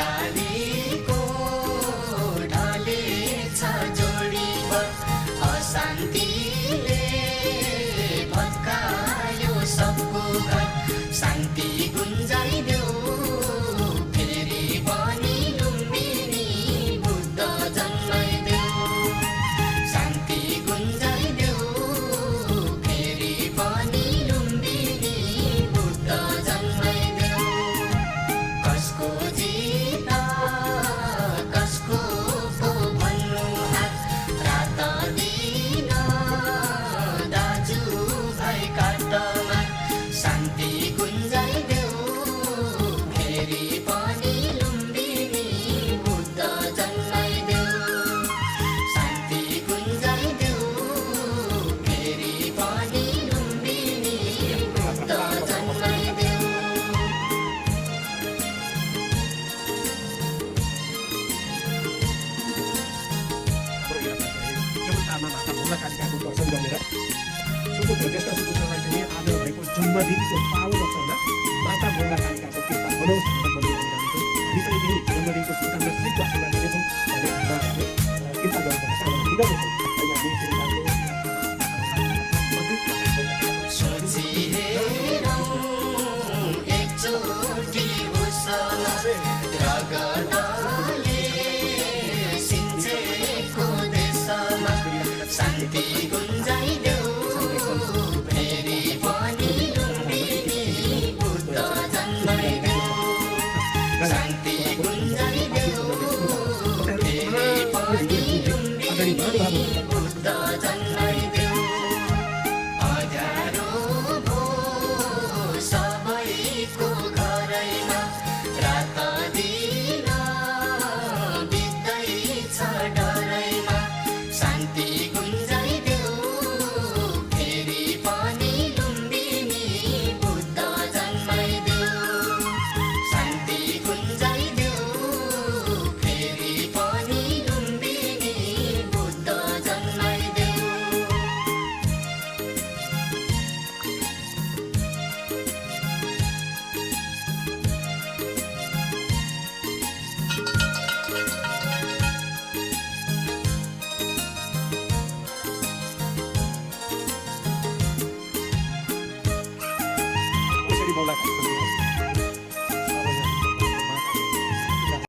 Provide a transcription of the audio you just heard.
अगाडिको ढलेछ जोडीब अशान्तिले भत्कायो सबको घर शान्ति गुन्जाइदेऊ फेरि पनि लुम्बिनी बुद्ध जन्माइदेऊ शान्ति गुन्जाइदेऊ फेरि पनि लुम्बिनी बुद्ध जन्माइदेऊ कसको जित कसको पो भन्नु हात रात दिन दाजु भाइ काटमा शान्ति गुन्जाइदेऊ फेरि पनि लुम्बिनी बुद्ध जन्माइदेऊ शान्ति गुन्जाइदेऊ फेरि पनि लुम्बिनी बुद्ध जन्माइदेऊ माता कालिकाको दर्शन गरेर सुपुत्र ज्येष्ठ सुपुत्रलाई चाहिँ आज भएको जन्मदिनको पावन अवसरमा माता मङ्गला कालिकाको कृपा बनोस् भनेर बोलिरहेको हामी पनि त्यही जन्मदिनको शुभकामना श्रीको आशीर्वाद दिनेछौँ भने कृपा गर्नुपर्छ सोचिहेरौँ एकचोटि उसँग रगत